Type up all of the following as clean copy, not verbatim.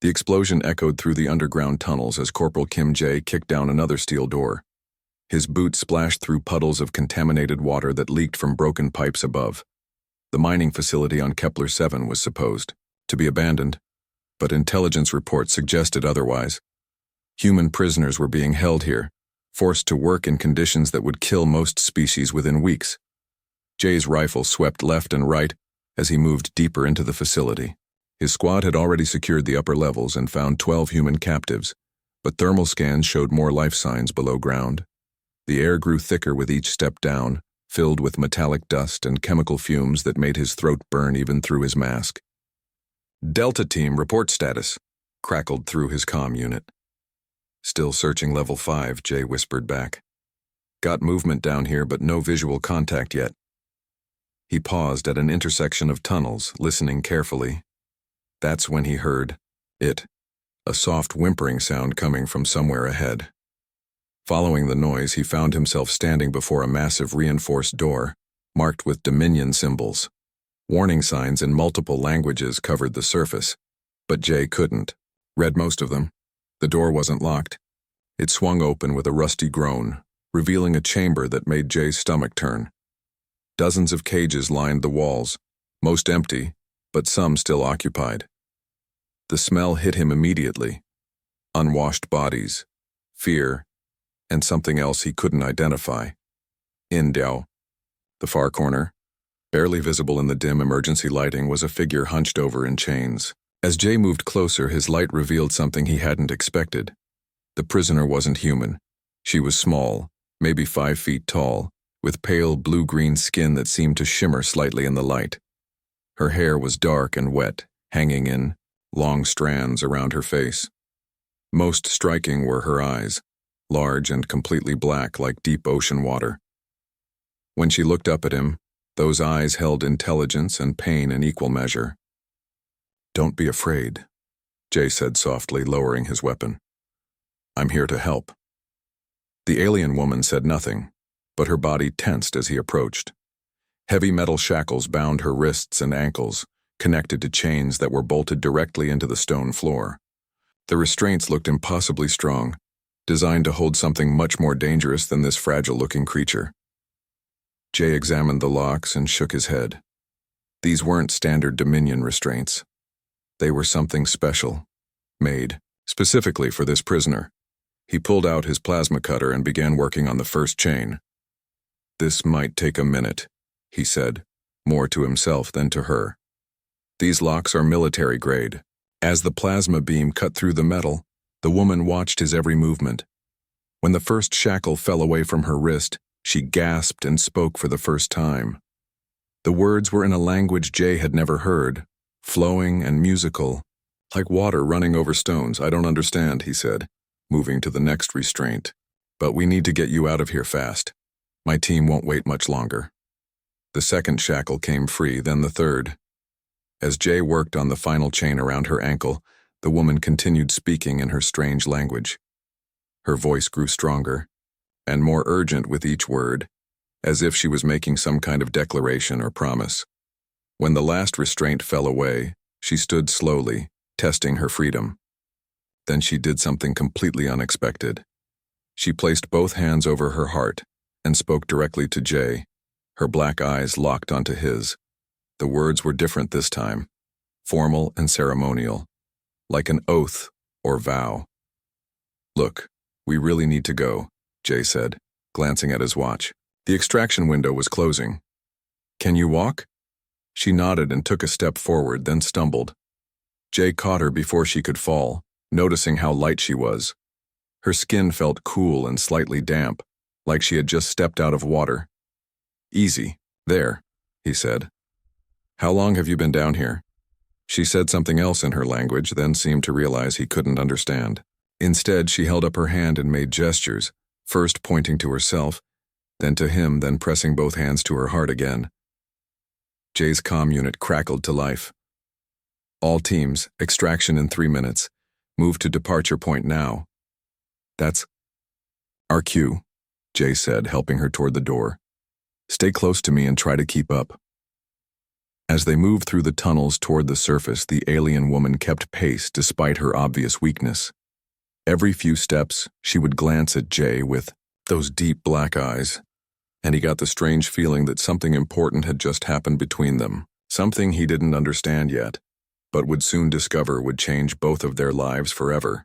The explosion echoed through the underground tunnels as Corporal Kim Jae kicked down another steel door. His boot splashed through puddles of contaminated water that leaked from broken pipes above. The mining facility on Kepler 7 was supposed to be abandoned, but intelligence reports suggested otherwise. Human prisoners were being held here, forced to work in conditions that would kill most species within weeks. Jay's rifle swept left and right as he moved deeper into the facility. His squad had already secured the upper levels and found 12 human captives, but thermal scans showed more life signs below ground. The air grew thicker with each step down, filled with metallic dust and chemical fumes that made his throat burn even through his mask. "Delta Team, report status," crackled through his comm unit. "Still searching level 5, Jay whispered back. "Got movement down here, but no visual contact yet." He paused at an intersection of tunnels, listening carefully. That's when he heard it, a soft whimpering sound coming from somewhere ahead. Following the noise, he found himself standing before a massive reinforced door, marked with Dominion symbols. Warning signs in multiple languages covered the surface, but Jay couldn't read most of them. The door wasn't locked. It swung open with a rusty groan, revealing a chamber that made Jay's stomach turn. Dozens of cages lined the walls, most empty, but some still occupied. The smell hit him immediately. Unwashed bodies, fear, and something else he couldn't identify. In Dao, the far corner, barely visible in the dim emergency lighting, was a figure hunched over in chains. As Jay moved closer, his light revealed something he hadn't expected. The prisoner wasn't human. She was small, maybe 5 feet tall, with pale blue-green skin that seemed to shimmer slightly in the light. Her hair was dark and wet, hanging in long strands around her face. Most striking were her eyes, large and completely black like deep ocean water. When she looked up at him, those eyes held intelligence and pain in equal measure. "Don't be afraid," Jay said softly, lowering his weapon. "I'm here to help." The alien woman said nothing, but her body tensed as he approached. Heavy metal shackles bound her wrists and ankles, connected to chains that were bolted directly into the stone floor. The restraints looked impossibly strong, designed to hold something much more dangerous than this fragile-looking creature. Jay examined the locks and shook his head. These weren't standard Dominion restraints. They were something special, made specifically for this prisoner. He pulled out his plasma cutter and began working on the first chain. "This might take a minute," he said, more to himself than to her. "These locks are military grade." As the plasma beam cut through the metal, the woman watched his every movement. When the first shackle fell away from her wrist, she gasped and spoke for the first time. The words were in a language Jay had never heard, flowing and musical, like water running over stones. "I don't understand," he said, moving to the next restraint. "But we need to get you out of here fast. My team won't wait much longer." The second shackle came free, then the third. As Jay worked on the final chain around her ankle, the woman continued speaking in her strange language. Her voice grew stronger, and more urgent with each word, as if she was making some kind of declaration or promise. When the last restraint fell away, she stood slowly, testing her freedom. Then she did something completely unexpected. She placed both hands over her heart and spoke directly to Jay, her black eyes locked onto his. The words were different this time, formal and ceremonial, like an oath or vow. "Look, we really need to go," Jay said, glancing at his watch. The extraction window was closing. "Can you walk?" She nodded and took a step forward, then stumbled. Jay caught her before she could fall, noticing how light she was. Her skin felt cool and slightly damp, like she had just stepped out of water. "Easy, there," he said. "How long have you been down here?" She said something else in her language, then seemed to realize he couldn't understand. Instead, she held up her hand and made gestures, first pointing to herself, then to him, then pressing both hands to her heart again. Jay's comm unit crackled to life. "All teams, extraction in 3 minutes. Move to departure point now." "That's our cue," Jay said, helping her toward the door. "Stay close to me and try to keep up." As they moved through the tunnels toward the surface, the alien woman kept pace despite her obvious weakness. Every few steps, she would glance at Jay with those deep black eyes, and he got the strange feeling that something important had just happened between them, something he didn't understand yet, but would soon discover would change both of their lives forever.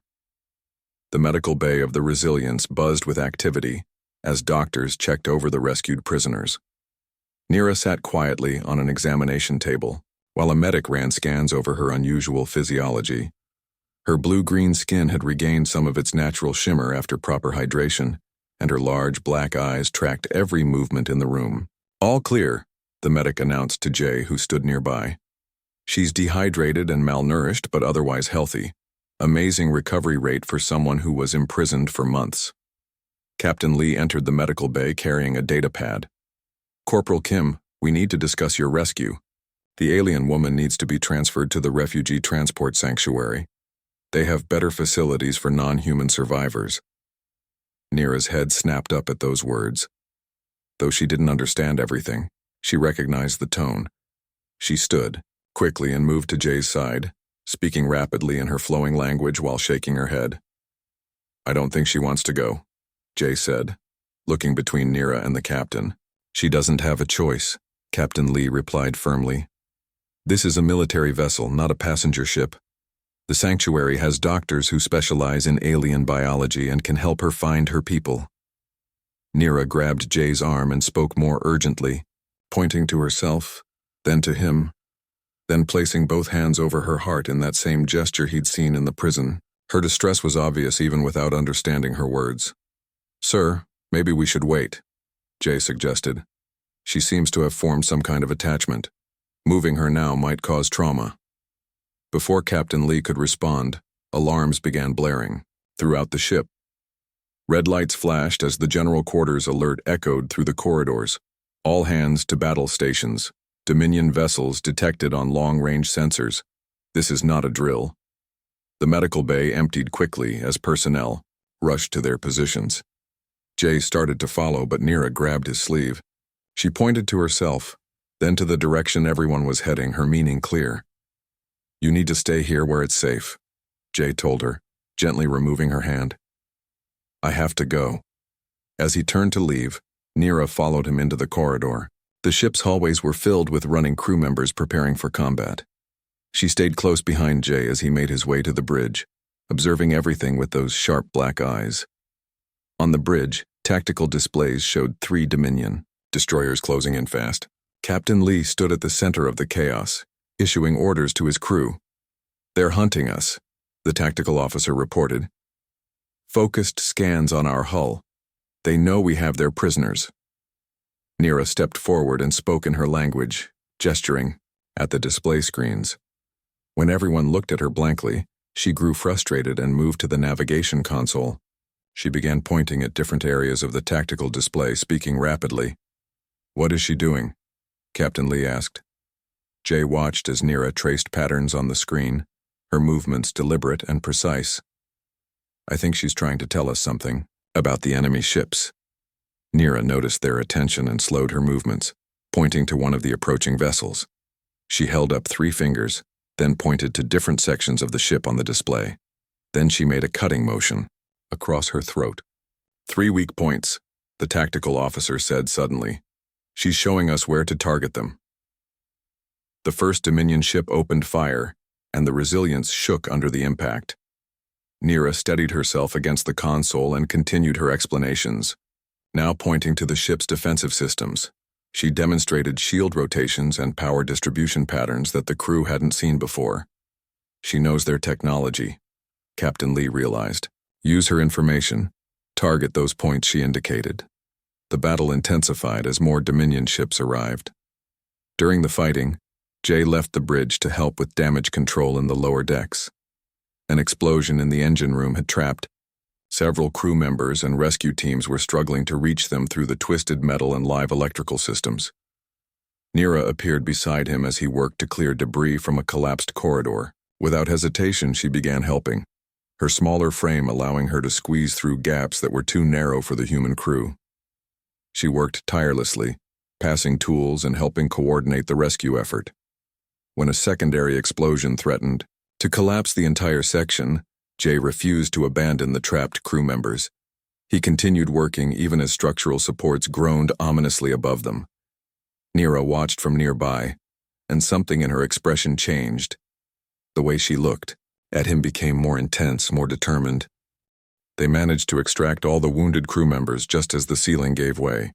The medical bay of the Resilience buzzed with activity as doctors checked over the rescued prisoners. Nira sat quietly on an examination table, while a medic ran scans over her unusual physiology. Her blue-green skin had regained some of its natural shimmer after proper hydration, and her large black eyes tracked every movement in the room. "All clear," the medic announced to Jay, who stood nearby. "She's dehydrated and malnourished, but otherwise healthy. Amazing recovery rate for someone who was imprisoned for months." Captain Lee entered the medical bay carrying a data pad. "Corporal Kim, we need to discuss your rescue. The alien woman needs to be transferred to the refugee transport sanctuary. They have better facilities for non-human survivors." Nira's head snapped up at those words. Though she didn't understand everything, she recognized the tone. She stood quickly and moved to Jay's side, speaking rapidly in her flowing language while shaking her head. "I don't think she wants to go," Jay said, looking between Nira and the captain. "She doesn't have a choice," Captain Lee replied firmly. "This is a military vessel, not a passenger ship. The sanctuary has doctors who specialize in alien biology and can help her find her people." Nira grabbed Jay's arm and spoke more urgently, pointing to herself, then to him, then placing both hands over her heart in that same gesture he'd seen in the prison. Her distress was obvious even without understanding her words. "Sir, maybe we should wait," Jay suggested. "She seems to have formed some kind of attachment. Moving her now might cause trauma." Before Captain Lee could respond, alarms began blaring throughout the ship. Red lights flashed as the general quarters alert echoed through the corridors. "All hands to battle stations. Dominion vessels detected on long-range sensors. This is not a drill." The medical bay emptied quickly as personnel rushed to their positions. Jay started to follow, but Nira grabbed his sleeve. She pointed to herself, then to the direction everyone was heading, her meaning clear. "You need to stay here where it's safe," Jay told her, gently removing her hand. "I have to go." As he turned to leave, Nira followed him into the corridor. The ship's hallways were filled with running crew members preparing for combat. She stayed close behind Jay as he made his way to the bridge, observing everything with those sharp black eyes. On the bridge, tactical displays showed 3 Dominion destroyers closing in fast. Captain Lee stood at the center of the chaos, issuing orders to his crew. "They're hunting us," the tactical officer reported. "Focused scans on our hull. They know we have their prisoners." Nira stepped forward and spoke in her language, gesturing at the display screens. When everyone looked at her blankly, she grew frustrated and moved to the navigation console. She began pointing at different areas of the tactical display, speaking rapidly. "What is she doing?" Captain Lee asked. Jay watched as Nira traced patterns on the screen, her movements deliberate and precise. "I think she's trying to tell us something about the enemy ships." Nira noticed their attention and slowed her movements, pointing to one of the approaching vessels. She held up 3 fingers, then pointed to different sections of the ship on the display. Then she made a cutting motion across her throat. 3 weak points, the tactical officer said suddenly. "She's showing us where to target them." The first Dominion ship opened fire, and the Resilience shook under the impact. Nira steadied herself against the console and continued her explanations, now pointing to the ship's defensive systems. She demonstrated shield rotations and power distribution patterns that the crew hadn't seen before. "She knows their technology," Captain Lee realized. "Use her information. Target those points she indicated." The battle intensified as more Dominion ships arrived. During the fighting, Jay left the bridge to help with damage control in the lower decks. An explosion in the engine room had trapped several crew members, and rescue teams were struggling to reach them through the twisted metal and live electrical systems. Nira appeared beside him as he worked to clear debris from a collapsed corridor. Without hesitation, she began helping, her smaller frame allowing her to squeeze through gaps that were too narrow for the human crew. She worked tirelessly, passing tools and helping coordinate the rescue effort. when a secondary explosion threatened to collapse the entire section. Jay refused to abandon the trapped crew members. He continued working even as structural supports groaned ominously above them. Nira watched from nearby, and something in her expression changed. The way she looked at him became more intense, more determined. They managed to extract all the wounded crew members just as the ceiling gave way.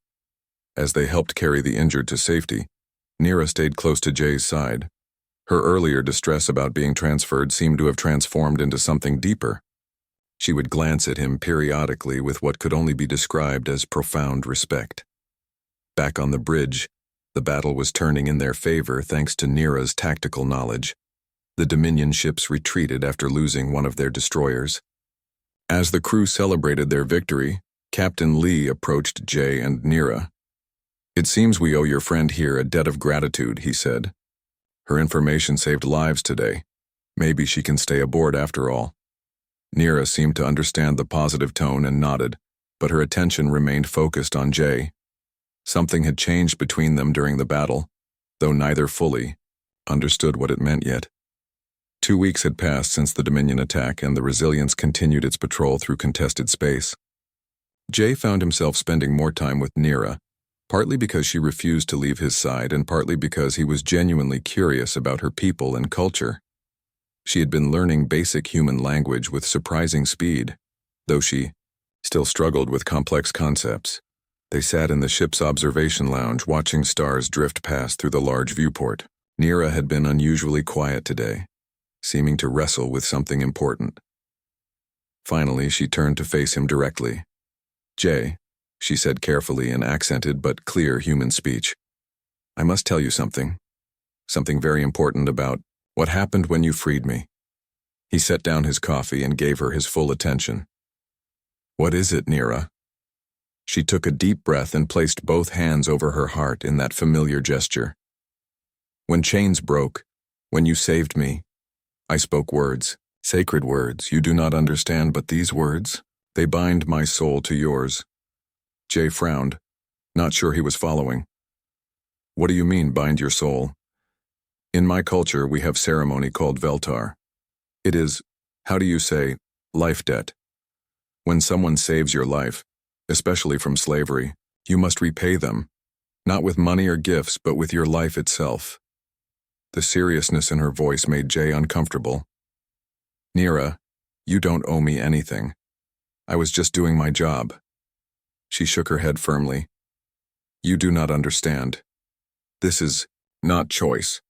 As they helped carry the injured to safety, Nira stayed close to Jay's side. Her earlier distress about being transferred seemed to have transformed into something deeper. She would glance at him periodically with what could only be described as profound respect. Back on the bridge, the battle was turning in their favor thanks to Nira's tactical knowledge. The Dominion ships retreated after losing one of their destroyers. As the crew celebrated their victory, Captain Lee approached Jay and Nira. "It seems we owe your friend here a debt of gratitude," he said. "Her information saved lives today. Maybe she can stay aboard after all." Nira seemed to understand the positive tone and nodded, but her attention remained focused on Jay. Something had changed between them during the battle, though neither fully understood what it meant yet. 2 weeks had passed since the Dominion attack, and the Resilience continued its patrol through contested space. Jay found himself spending more time with Nira, partly because she refused to leave his side and partly because he was genuinely curious about her people and culture. She had been learning basic human language with surprising speed, though she still struggled with complex concepts. They sat in the ship's observation lounge watching stars drift past through the large viewport. Nira had been unusually quiet today, seeming to wrestle with something important. Finally, she turned to face him directly. "Jay," she said carefully in accented but clear human speech, "I must tell you something. Something very important about what happened when you freed me." He set down his coffee and gave her his full attention. "What is it, Nira?" She took a deep breath and placed both hands over her heart in that familiar gesture. "When chains broke, when you saved me, I spoke words, sacred words you do not understand, but these words, they bind my soul to yours." Jay frowned, not sure he was following. "What do you mean, bind your soul?" "In my culture, we have ceremony called Veltar. It is, how do you say, life debt. When someone saves your life, especially from slavery, you must repay them, not with money or gifts, but with your life itself." The seriousness in her voice made Jay uncomfortable. "Nira, you don't owe me anything. I was just doing my job." She shook her head firmly. "You do not understand. This is not choice.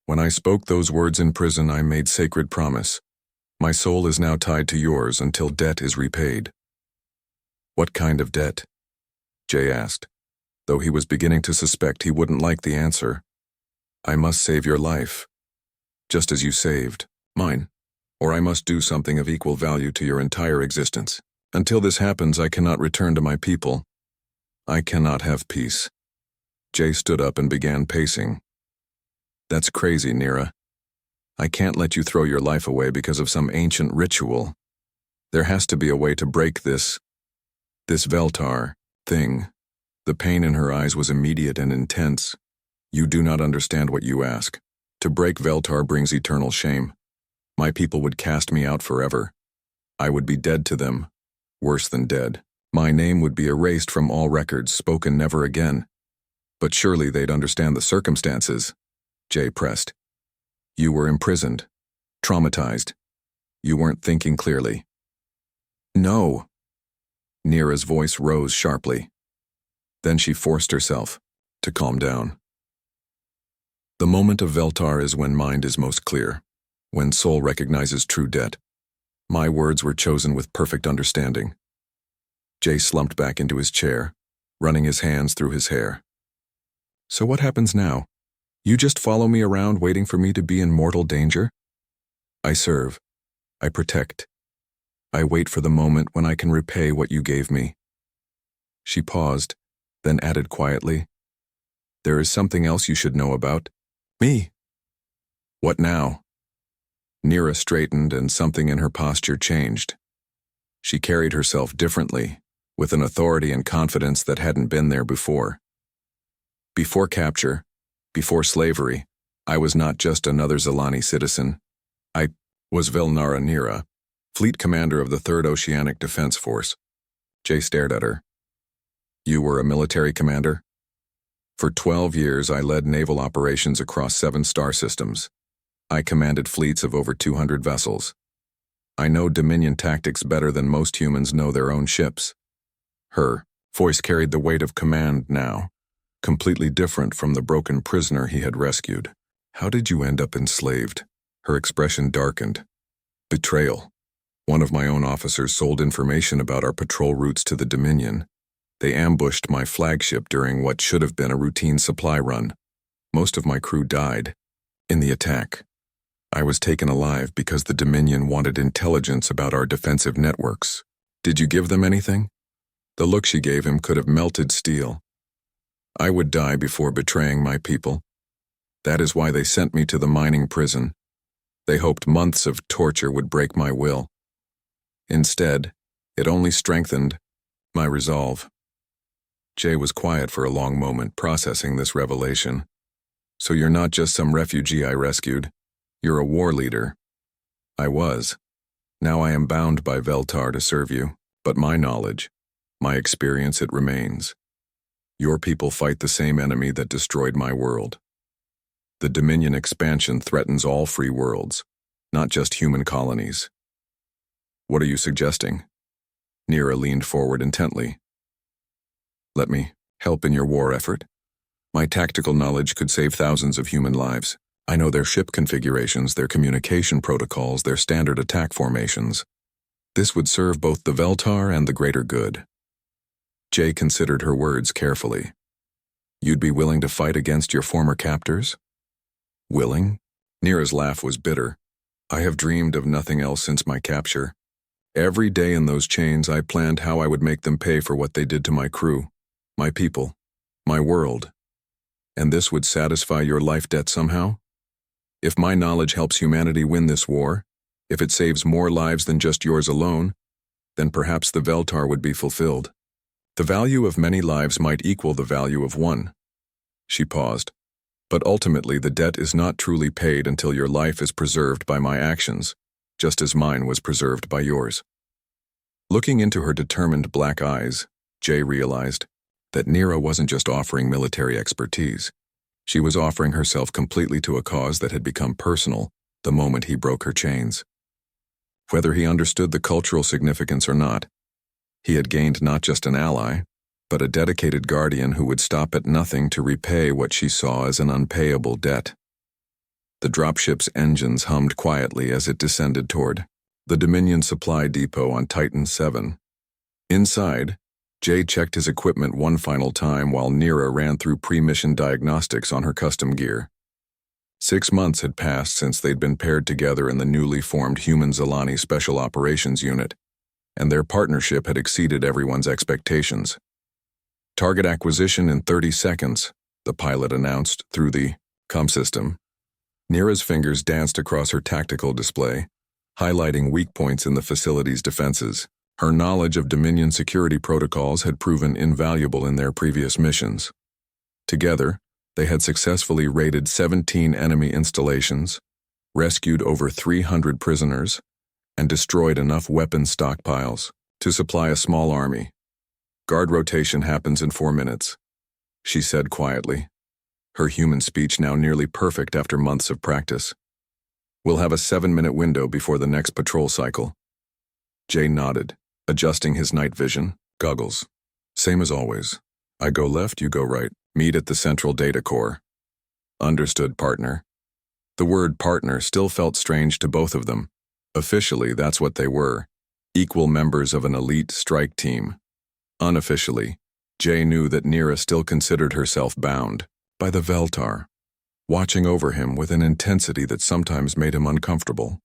When I spoke those words in prison, I made sacred promise. My soul is now tied to yours until debt is repaid." "What kind of debt?" Jay asked, though he was beginning to suspect he wouldn't like the answer. "I must save your life, just as you saved mine, or I must do something of equal value to your entire existence. Until this happens, I cannot return to my people. I cannot have peace." Jay stood up and began pacing. "That's crazy, Nira. I can't let you throw your life away because of some ancient ritual. There has to be a way to break this Veltar thing." The pain in her eyes was immediate and intense. "You do not understand what you ask. To break Veltar brings eternal shame. My people would cast me out forever. I would be dead to them. Worse than dead. My name would be erased from all records, spoken never again. But surely they'd understand the circumstances." Jay pressed. "You were imprisoned, traumatized. You weren't thinking clearly." "No." Nira's voice rose sharply. Then she forced herself to calm down. "The moment of Veltar is when mind is most clear, when soul recognizes true debt. My words were chosen with perfect understanding." Jay slumped back into his chair, running his hands through his hair. "So what happens now? You just follow me around waiting for me to be in mortal danger?" "I serve. I protect. I wait for the moment when I can repay what you gave me." She paused, then added quietly, "There is something else you should know about me." "What now?" Nira straightened and something in her posture changed. She carried herself differently, with an authority and confidence that hadn't been there before. Before capture, before slavery, I was not just another Zilani citizen. I was Velnara Nira, fleet commander of the 3rd Oceanic Defense Force. Jay stared at her. You were a military commander? For 12 years, I led naval operations across 7 star systems. I commanded fleets of over 200 vessels. I know Dominion tactics better than most humans know their own ships. Her voice carried the weight of command now, completely different from the broken prisoner he had rescued. How did you end up enslaved? Her expression darkened. Betrayal. One of my own officers sold information about our patrol routes to the Dominion. They ambushed my flagship during what should have been a routine supply run. Most of my crew died in the attack. I was taken alive because the Dominion wanted intelligence about our defensive networks. Did you give them anything? The look she gave him could have melted steel. I would die before betraying my people. That is why they sent me to the mining prison. They hoped months of torture would break my will. Instead, it only strengthened my resolve. Jay was quiet for a long moment, processing this revelation. So you're not just some refugee I rescued. You're a war leader. I was. Now I am bound by Veltar to serve you, but my knowledge, my experience, it remains. Your people fight the same enemy that destroyed my world. The Dominion expansion threatens all free worlds, not just human colonies. What are you suggesting? Nira leaned forward intently. Let me help in your war effort. My tactical knowledge could save thousands of human lives. I know their ship configurations, their communication protocols, their standard attack formations. This would serve both the Veltar and the greater good. Jay considered her words carefully. You'd be willing to fight against your former captors? Willing? Nira's laugh was bitter. I have dreamed of nothing else since my capture. Every day in those chains I planned how I would make them pay for what they did to my crew, my people, my world. And this would satisfy your life debt somehow? If my knowledge helps humanity win this war, if it saves more lives than just yours alone, then perhaps the Veltar would be fulfilled. The value of many lives might equal the value of one. She paused. But ultimately the debt is not truly paid until your life is preserved by my actions, just as mine was preserved by yours. Looking into her determined black eyes, Jay realized that Nira wasn't just offering military expertise. She was offering herself completely to a cause that had become personal the moment he broke her chains. Whether he understood the cultural significance or not, he had gained not just an ally, but a dedicated guardian who would stop at nothing to repay what she saw as an unpayable debt. The dropship's engines hummed quietly as it descended toward the Dominion supply depot on Titan 7. Inside, Jay checked his equipment one final time while Nira ran through pre-mission diagnostics on her custom gear. 6 months had passed since they'd been paired together in the newly formed Human Zilani Special Operations Unit, and their partnership had exceeded everyone's expectations. Target acquisition in 30 seconds, the pilot announced through the comm system. Nira's fingers danced across her tactical display, highlighting weak points in the facility's defenses. Her knowledge of Dominion security protocols had proven invaluable in their previous missions. Together, they had successfully raided 17 enemy installations, rescued over 300 prisoners, and destroyed enough weapons stockpiles to supply a small army. Guard rotation happens in 4 minutes, she said quietly, her human speech now nearly perfect after months of practice. We'll have a 7-minute window before the next patrol cycle. Jay nodded, adjusting his night vision goggles. Same as always. I go left, you go right. Meet at the central data core. Understood, partner. The word partner still felt strange to both of them. Officially, that's what they were, equal members of an elite strike team. Unofficially, Jay knew that Nira still considered herself bound by the Veltar, watching over him with an intensity that sometimes made him uncomfortable.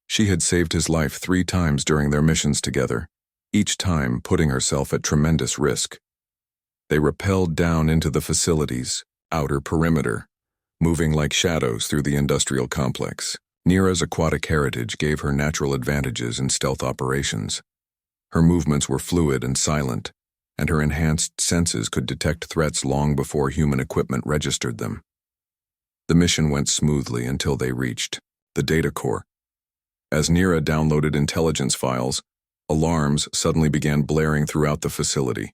She had saved his life 3 times during their missions together, each time putting herself at tremendous risk. They rappelled down into the facility's outer perimeter, moving like shadows through the industrial complex. Nira's aquatic heritage gave her natural advantages in stealth operations. Her movements were fluid and silent, and her enhanced senses could detect threats long before human equipment registered them. The mission went smoothly until they reached the data core. As Nira downloaded intelligence files, alarms suddenly began blaring throughout the facility.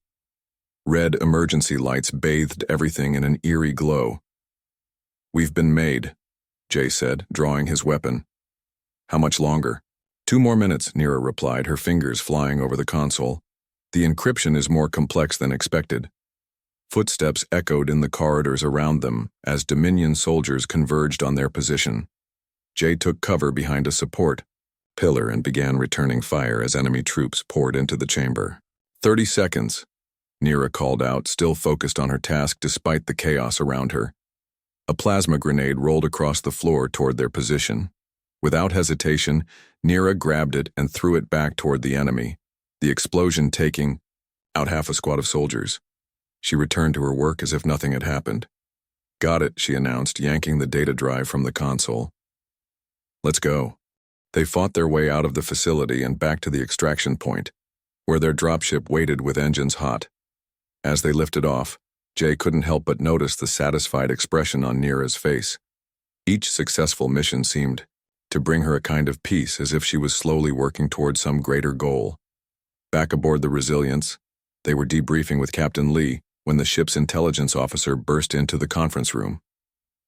Red emergency lights bathed everything in an eerie glow. "We've been made," Jay said, drawing his weapon. "How much longer?" "2 more minutes," Nira replied, her fingers flying over the console. "The encryption is more complex than expected." Footsteps echoed in the corridors around them as Dominion soldiers converged on their position. Jay took cover behind a support pillar and began returning fire as enemy troops poured into the chamber. 30 seconds, Nira called out, still focused on her task despite the chaos around her. A plasma grenade rolled across the floor toward their position. Without hesitation, Nira grabbed it and threw it back toward the enemy, the explosion taking out half a squad of soldiers. She returned to her work as if nothing had happened. "Got it," she announced, yanking the data drive from the console. "Let's go." They fought their way out of the facility and back to the extraction point, where their dropship waited with engines hot. As they lifted off, Jay couldn't help but notice the satisfied expression on Nira's face. Each successful mission seemed to bring her a kind of peace, as if she was slowly working toward some greater goal. Back aboard the Resilience, they were debriefing with Captain Lee when the ship's intelligence officer burst into the conference room.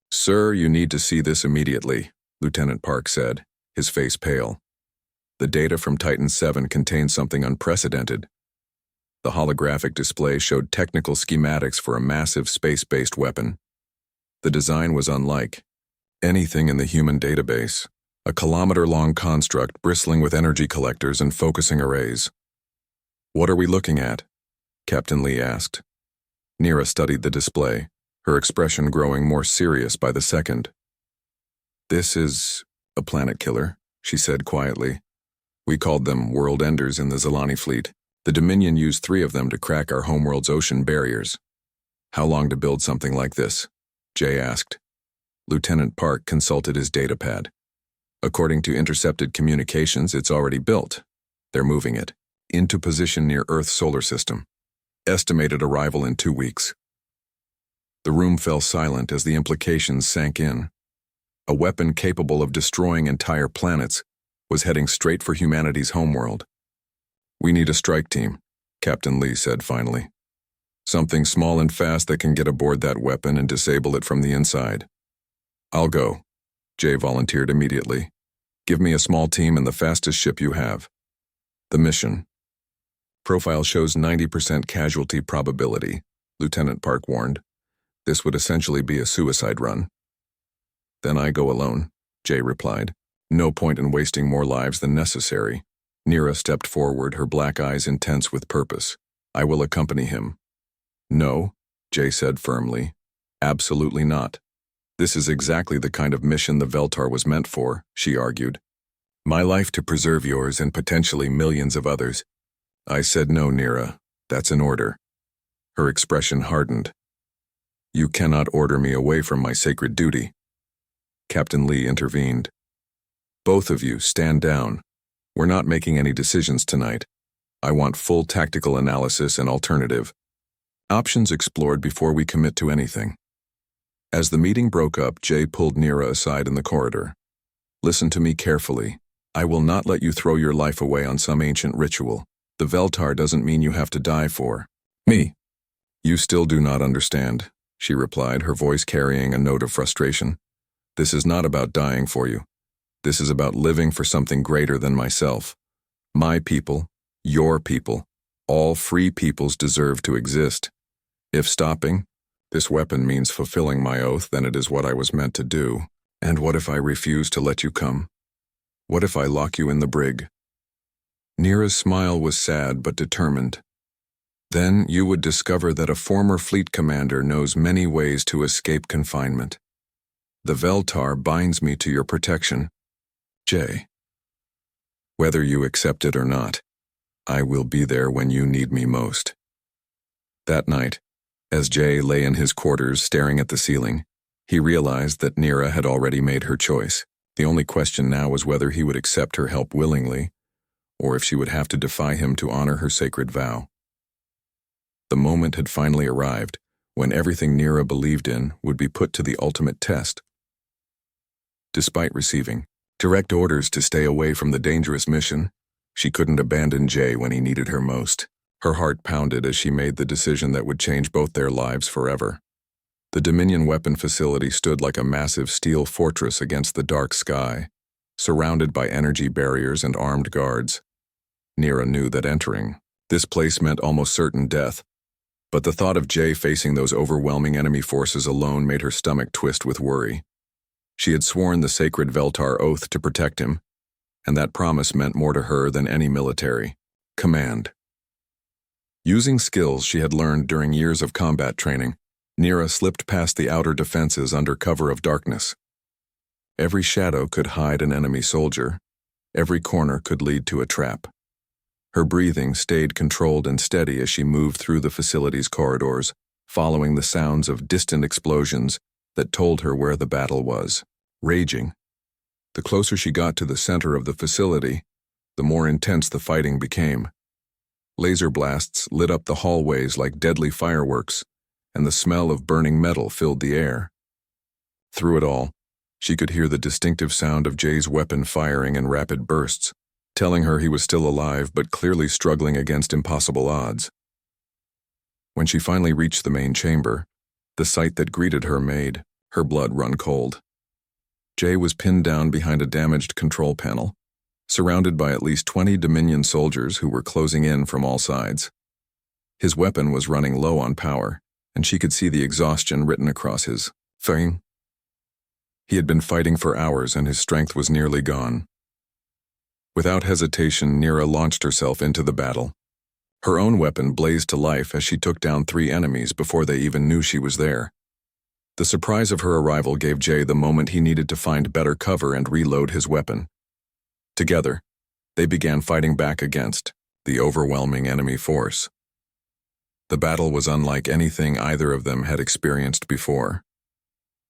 "Sir, you need to see this immediately," Lieutenant Park said, his face pale. "The data from Titan 7 contains something unprecedented." The holographic display showed technical schematics for a massive space-based weapon. The design was unlike anything in the human database, a kilometer-long construct bristling with energy collectors and focusing arrays. "What are we looking at?" Captain Lee asked. Nira studied the display, her expression growing more serious by the second. "This is a planet killer," she said quietly. "We called them world enders in the Zilani fleet. The Dominion used 3 of them to crack our homeworld's ocean barriers." "How long to build something like this?" Jay asked. Lieutenant Park consulted his datapad. "According to intercepted communications, it's already built. They're moving it into position near Earth's solar system. Estimated arrival in 2 weeks." The room fell silent as the implications sank in. A weapon capable of destroying entire planets was heading straight for humanity's homeworld. "We need a strike team," Captain Lee said finally. "Something small and fast that can get aboard that weapon and disable it from the inside." "I'll go," Jay volunteered immediately. "Give me a small team and the fastest ship you have." "The mission. Profile shows 90% casualty probability," Lieutenant Park warned. "This would essentially be a suicide run." "Then I go alone," Jay replied. "No point in wasting more lives than necessary." Nira stepped forward, her black eyes intense with purpose. "I will accompany him." "No," Jay said firmly. "Absolutely not. This is exactly the kind of mission the Veltar was meant for," she argued. "My life to preserve yours and potentially millions of others." "I said no, Nira. That's an order." Her expression hardened. "You cannot order me away from my sacred duty." Captain Lee intervened. "Both of you, stand down. We're not making any decisions tonight. I want full tactical analysis and alternative options explored before we commit to anything." As the meeting broke up, Jay pulled Nira aside in the corridor. "Listen to me carefully. I will not let you throw your life away on some ancient ritual. The Veltar doesn't mean you have to die for me." "You still do not understand," she replied, her voice carrying a note of frustration. "This is not about dying for you. This is about living for something greater than myself. My people, your people, all free peoples deserve to exist. If stopping this weapon means fulfilling my oath, then it is what I was meant to do. And what if I refuse to let you come? What if I lock you in the brig?" Nira's smile was sad but determined. "Then you would discover that a former fleet commander knows many ways to escape confinement. The Veltar binds me to your protection, Jay. Whether you accept it or not, I will be there when you need me most." That night, as Jay lay in his quarters staring at the ceiling, he realized that Nira had already made her choice. The only question now was whether he would accept her help willingly, or if she would have to defy him to honor her sacred vow. The moment had finally arrived when everything Nira believed in would be put to the ultimate test. Despite receiving direct orders to stay away from the dangerous mission, she couldn't abandon Jay when he needed her most. Her heart pounded as she made the decision that would change both their lives forever. The Dominion weapon facility stood like a massive steel fortress against the dark sky, surrounded by energy barriers and armed guards. Nira knew that entering this place meant almost certain death, but the thought of Jay facing those overwhelming enemy forces alone made her stomach twist with worry. She had sworn the sacred Veltar oath to protect him, and that promise meant more to her than any military command. Using skills she had learned during years of combat training, Nira slipped past the outer defenses under cover of darkness. Every shadow could hide an enemy soldier. Every corner could lead to a trap. Her breathing stayed controlled and steady as she moved through the facility's corridors, following the sounds of distant explosions that told her where the battle was raging. The closer she got to the center of the facility, the more intense the fighting became. Laser blasts lit up the hallways like deadly fireworks, and the smell of burning metal filled the air. Through it all, she could hear the distinctive sound of Jay's weapon firing in rapid bursts, telling her he was still alive but clearly struggling against impossible odds. When she finally reached the main chamber, the sight that greeted her made her blood run cold. Jay was pinned down behind a damaged control panel, surrounded by at least 20 Dominion soldiers who were closing in from all sides. His weapon was running low on power, and she could see the exhaustion written across his face. He had been fighting for hours and his strength was nearly gone. Without hesitation, Nira launched herself into the battle. Her own weapon blazed to life as she took down 3 enemies before they even knew she was there. The surprise of her arrival gave Jay the moment he needed to find better cover and reload his weapon. Together, they began fighting back against the overwhelming enemy force. The battle was unlike anything either of them had experienced before.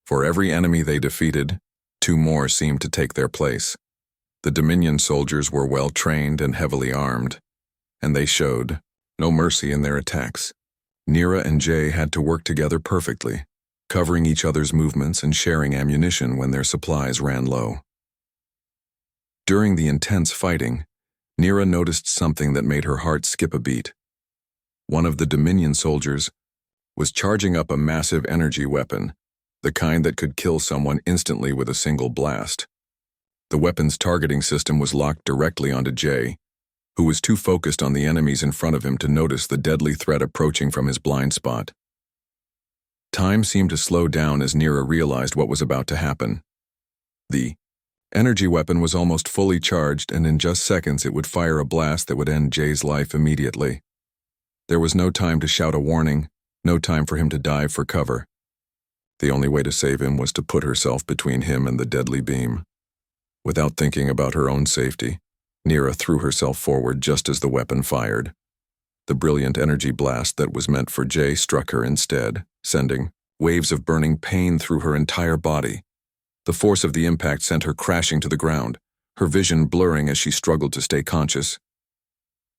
For every enemy they defeated, 2 more seemed to take their place. The Dominion soldiers were well trained and heavily armed, and they showed no mercy in their attacks. Nira and Jay had to work together perfectly, covering each other's movements and sharing ammunition when their supplies ran low. During the intense fighting, Nira noticed something that made her heart skip a beat. One of the Dominion soldiers was charging up a massive energy weapon, the kind that could kill someone instantly with a single blast. The weapon's targeting system was locked directly onto Jay, who was too focused on the enemies in front of him to notice the deadly threat approaching from his blind spot. Time seemed to slow down as Nira realized what was about to happen. The energy weapon was almost fully charged, and in just seconds it would fire a blast that would end Jay's life immediately. There was no time to shout a warning, no time for him to dive for cover. The only way to save him was to put herself between him and the deadly beam. Without thinking about her own safety, Nira threw herself forward just as the weapon fired. The brilliant energy blast that was meant for Jay struck her instead, sending waves of burning pain through her entire body. The force of the impact sent her crashing to the ground, her vision blurring as she struggled to stay conscious.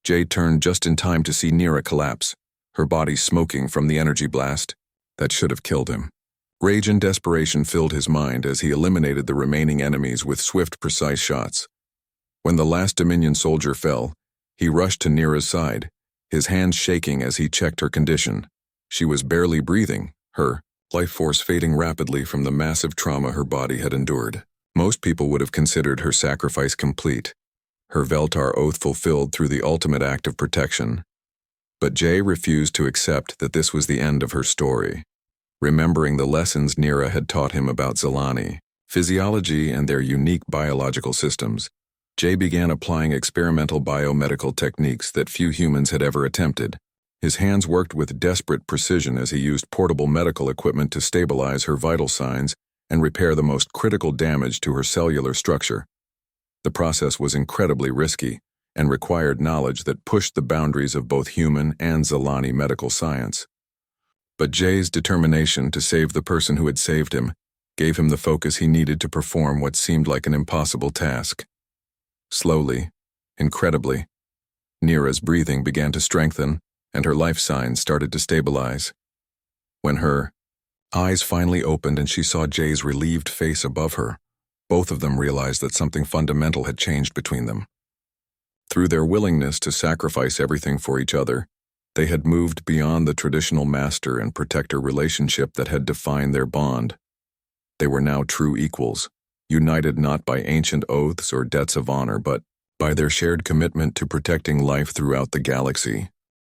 Jay turned just in time to see Nira collapse, her body smoking from the energy blast that should have killed him. Rage and desperation filled his mind as he eliminated the remaining enemies with swift, precise shots. When the last Dominion soldier fell, he rushed to Nira's side, his hands shaking as he checked her condition. She was barely breathing, her life force fading rapidly from the massive trauma her body had endured. Most people would have considered her sacrifice complete, her Veltar oath fulfilled through the ultimate act of protection. But Jay refused to accept that this was the end of her story. Remembering the lessons Nira had taught him about Zilani, physiology, and their unique biological systems, Jay began applying experimental biomedical techniques that few humans had ever attempted. His hands worked with desperate precision as he used portable medical equipment to stabilize her vital signs and repair the most critical damage to her cellular structure. The process was incredibly risky and required knowledge that pushed the boundaries of both human and Zilani medical science. But Jay's determination to save the person who had saved him gave him the focus he needed to perform what seemed like an impossible task. Slowly, incredibly, Nira's breathing began to strengthen, and her life signs started to stabilize. When her eyes finally opened and she saw Jay's relieved face above her, Both of them realized that something fundamental had changed between them. Through their willingness to sacrifice everything for each other, they had moved beyond the traditional master and protector relationship that had defined their bond. They were now true equals, united not by ancient oaths or debts of honor, but by their shared commitment to protecting life throughout the galaxy.